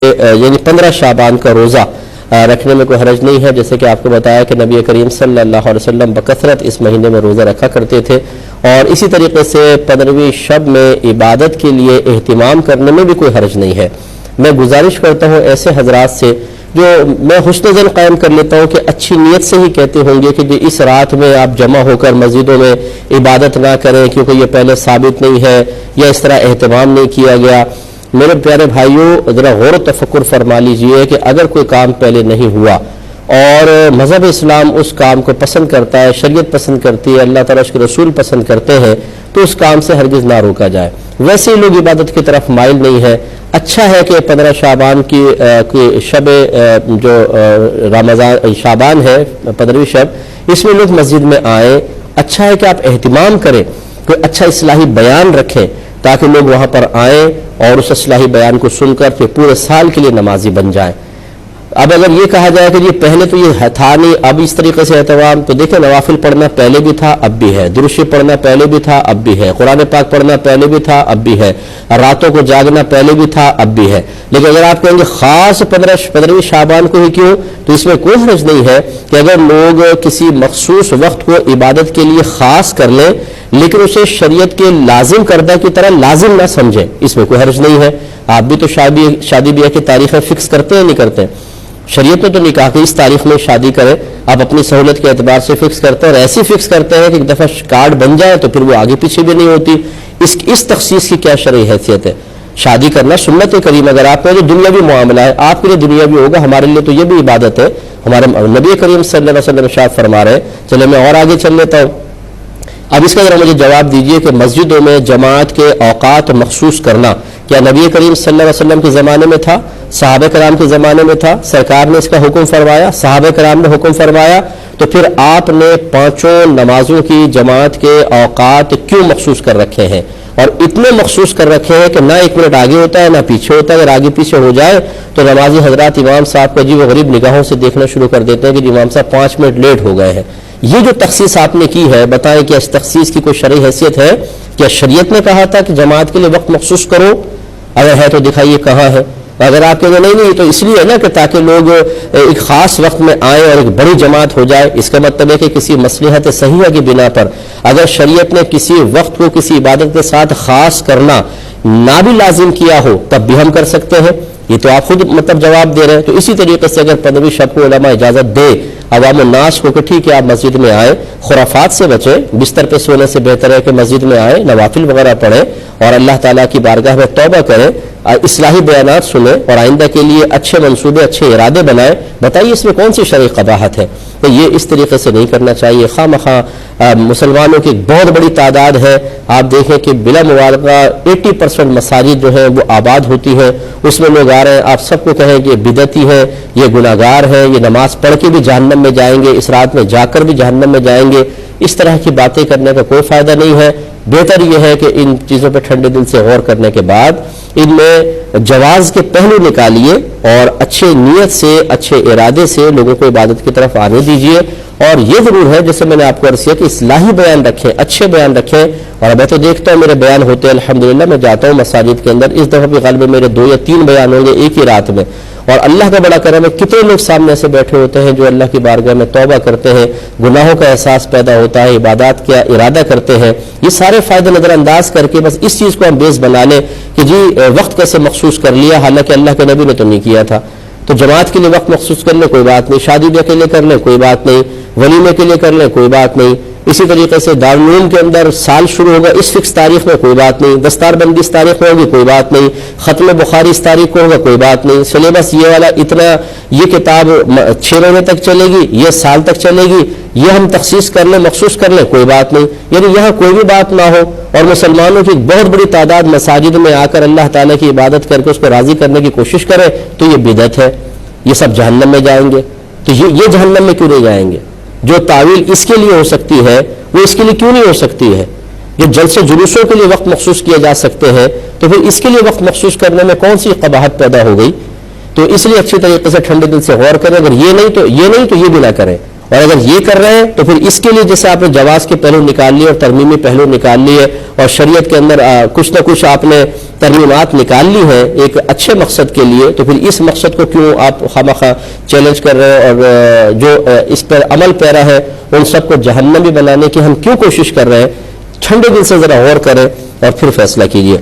یعنی 15 شعبان کا روزہ رکھنے میں کوئی حرج نہیں ہے، جیسے کہ آپ کو بتایا کہ نبی کریم صلی اللہ علیہ وسلم بکثرت اس مہینے میں روزہ رکھا کرتے تھے، اور اسی طریقے سے 15ویں شب میں عبادت کے لیے اہتمام کرنے میں بھی کوئی حرج نہیں ہے۔ میں گزارش کرتا ہوں ایسے حضرات سے جو میں حسن ظن قائم کر لیتا ہوں کہ اچھی نیت سے ہی کہتے ہوں گے کہ جو اس رات میں آپ جمع ہو کر مسجدوں میں عبادت نہ کریں کیونکہ یہ پہلے ثابت نہیں ہے یا اس طرح اہتمام نہیں کیا گیا۔ میرے پیارے بھائیوں، ذرا غور و تفکر فرما لیجئے کہ اگر کوئی کام پہلے نہیں ہوا اور مذہب اسلام اس کام کو پسند کرتا ہے، شریعت پسند کرتی ہے، اللہ تعالیٰ اس کے رسول پسند کرتے ہیں، تو اس کام سے ہرگز نہ روکا جائے۔ ویسے ہی لوگ عبادت کی طرف مائل نہیں ہے۔ اچھا ہے کہ 15 شعبان کی شب جو رمضان شعبان ہے 15ویں شب، اس میں لوگ مسجد میں آئیں۔ اچھا ہے کہ آپ اہتمام کریں، کوئی اچھا اصلاحی بیان رکھیں تاکہ لوگ وہاں پر آئیں اور اس اصلاحی بیان کو سن کر پھر پورے سال کے لیے نمازی بن جائیں۔ اب اگر یہ کہا جائے کہ یہ پہلے تو یہ تھا نہیں، اب اس طریقے سے اہتمام، تو دیکھیں نوافل پڑھنا پہلے بھی تھا اب بھی ہے، درود شریف پڑھنا پہلے بھی تھا اب بھی ہے، قرآن پاک پڑھنا پہلے بھی تھا اب بھی ہے، راتوں کو جاگنا پہلے بھی تھا اب بھی ہے۔ لیکن اگر آپ کہیں گے خاص 15ویں شعبان کو ہی کیوں، تو اس میں کوئی حرج نہیں ہے کہ اگر لوگ کسی مخصوص وقت کو عبادت کے لیے خاص کر لیں لیکن اسے شریعت کے لازم کردہ کی طرح لازم نہ سمجھیں، اس میں کوئی حرج نہیں ہے۔ آپ بھی تو شادی بیاہ کی تاریخیں فکس کرتے ہیں نہیں کرتے؟ شریعت میں تو نکاح کی اس تاریخ میں شادی کریں، آپ اپنی سہولت کے اعتبار سے فکس کرتے ہیں، اور ایسی فکس کرتے ہیں کہ ایک دفعہ کارڈ بن جائے تو پھر وہ آگے پیچھے بھی نہیں ہوتی۔ اس تخصیص کی کیا شرعی حیثیت ہے؟ شادی کرنا سنت کریم، اگر آپ کا جو دنیاوی معاملہ ہے آپ کے لیے دنیاوی ہوگا، ہمارے لیے تو یہ بھی عبادت ہے۔ ہمارے نبی کریم صلی اللہ علیہ وسلم ارشاد فرما رہے ہیں، چلے میں اور آگے چل لیتا ہوں۔ اب اس کا ذرا مجھے جواب دیجئے کہ مسجدوں میں جماعت کے اوقات مخصوص کرنا کیا نبی کریم صلی اللہ علیہ وسلم کے زمانے میں تھا؟ صحابہ کرام کے زمانے میں تھا؟ سرکار نے اس کا حکم فرمایا؟ صحابہ کرام نے حکم فرمایا؟ تو پھر آپ نے 5 نمازوں کی جماعت کے اوقات کیوں مخصوص کر رکھے ہیں؟ اور اتنے مخصوص کر رکھے ہیں کہ نہ 1 منٹ آگے ہوتا ہے نہ پیچھے ہوتا ہے۔ اگر آگے پیچھے ہو جائے تو نمازی حضرات امام صاحب کو عجیب و غریب نگاہوں سے دیکھنا شروع کر دیتے ہیں کہ امام صاحب 5 منٹ لیٹ ہو گئے ہیں۔ یہ جو تخصیص آپ نے کی ہے، بتائیں کہ اس تخصیص کی کوئی شرعی حیثیت ہے؟ کیا شریعت نے کہا تھا کہ جماعت کے لیے وقت مخصوص کرو؟ اگر ہے تو دکھائیے کہاں ہے۔ اگر آپ کہیں گے نہیں تو اس لیے ہے نا کہ تاکہ لوگ ایک خاص وقت میں آئیں اور ایک بڑی جماعت ہو جائے، اس کا مطلب ہے کہ کسی مصلحت صحیحہ کی بنا پر اگر شریعت نے کسی وقت کو کسی عبادت کے ساتھ خاص کرنا نہ بھی لازم کیا ہو تب بھی ہم کر سکتے ہیں۔ یہ تو آپ خود جواب دے رہے ہیں۔ تو اسی طریقے سے اگر 15ویں شب کو علماء اجازت دے عوام الناس کو کہ ٹھیک ہے آپ مسجد میں آئیں، خرافات سے بچیں، بستر پہ سونے سے بہتر ہے کہ مسجد میں آئیں، نوافل وغیرہ پڑھیں اور اللہ تعالیٰ کی بارگاہ میں توبہ کریں، اصلاحی بیانات سنیں اور آئندہ کے لیے اچھے منصوبے اچھے ارادے بنائیں۔ بتائیے اس میں کون سی شرعی قباحت ہے؟ تو یہ اس طریقے سے نہیں کرنا چاہیے۔ خواہ مخواہ مسلمانوں کی ایک بہت بڑی تعداد ہے، آپ دیکھیں کہ بلا مبالغہ 80% مساجد جو ہیں وہ آباد ہوتی ہیں، اس میں لوگ آ رہے ہیں، آپ سب کو کہیں کہ یہ بدعتی ہے، یہ گناہگار ہے، یہ نماز پڑھ کے بھی جہنم میں جائیں گے، اس رات میں جا کر بھی جہنم میں جائیں گے۔ اس طرح کی باتیں کرنے کا کوئی فائدہ نہیں ہے۔ بہتر یہ ہے کہ ان چیزوں پہ ٹھنڈے دل سے غور کرنے کے بعد ان میں جواز کے پہلو نکالیے اور اچھے نیت سے اچھے ارادے سے لوگوں کو عبادت کی طرف آنے دیجیے۔ اور یہ ضرور ہے جیسے میں نے آپ کو عرض کیا کہ اصلاحی بیان رکھیں، اچھے بیان رکھیں۔ اور میں تو دیکھتا ہوں میرے بیان ہوتے ہیں الحمدللہ، میں جاتا ہوں مساجد کے اندر، اس دفعہ بھی غالباً میرے 2 یا 3 بیان ہوں گے ایک ہی رات میں، اور اللہ کا بڑا کرم ہے کتنے لوگ سامنے سے بیٹھے ہوتے ہیں جو اللہ کی بارگاہ میں توبہ کرتے ہیں، گناہوں کا احساس پیدا ہوتا ہے، عبادات کا ارادہ کرتے ہیں۔ یہ سارے فائدے نظر انداز کر کے بس اس چیز کو ہم بیس بنا لیں کہ جی وقت کیسے مخصوص کر لیا، حالانکہ اللہ کے نبی نے تو نہیں کیا تھا۔ تو جماعت کے لیے وقت مخصوص کر لیں کوئی بات نہیں، شادی بیاہ کے لیے کر لیں کوئی بات نہیں، ولیمے کے لیے کر لیں کوئی بات نہیں، اسی طریقے سے دارالعلوم کے اندر سال شروع ہوگا اس فکس تاریخ میں کوئی بات نہیں، دستار بندی اس تاریخ میں ہوگی کوئی بات نہیں، ختم بخاری اس تاریخ کو ہوگا کوئی بات نہیں، سلیبس یہ والا اتنا، یہ کتاب 6 مہینے تک چلے گی، یہ سال تک چلے گی، یہ ہم تخصیص کر لیں مخصوص کر لیں کوئی بات نہیں۔ یعنی یہاں کوئی بھی بات نہ ہو اور مسلمانوں کی بہت بڑی تعداد مساجد میں آ کر اللہ تعالیٰ کی عبادت کر کے اس کو راضی کرنے کی کوشش کرے تو یہ بدعت ہے، یہ سب جہنم میں جائیں گے۔ تو یہ جہنم میں کیوں نہیں جائیں گے؟ جو تعویل اس کے لیے ہو سکتی ہے وہ اس کے لیے کیوں نہیں ہو سکتی ہے؟ جو جلسے جلوسوں کے لیے وقت مخصوص کیے جا سکتے ہیں تو پھر اس کے لیے وقت مخصوص کرنے میں کون سی قباحت پیدا ہو گئی؟ تو اس لیے اچھی طریقے سے ٹھنڈے دل سے غور کریں، اگر یہ نہیں تو یہ بھی نہ کریں، اور اگر یہ کر رہے ہیں تو پھر اس کے لیے جیسے آپ نے جواز کے پہلو نکال لیے اور ترمیمی پہلو نکال لیے اور شریعت کے اندر کچھ نہ کچھ آپ نے ترمیمات نکال لی ہیں ایک اچھے مقصد کے لیے، تو پھر اس مقصد کو کیوں آپ خواہ چیلنج کر رہے ہیں، اور جو اس پر عمل پیرا ہے ان سب کو جہنمی بنانے کی ہم کیوں کوشش کر رہے ہیں؟ ٹھنڈے دل سے ذرا غور کریں اور پھر فیصلہ کیجیے۔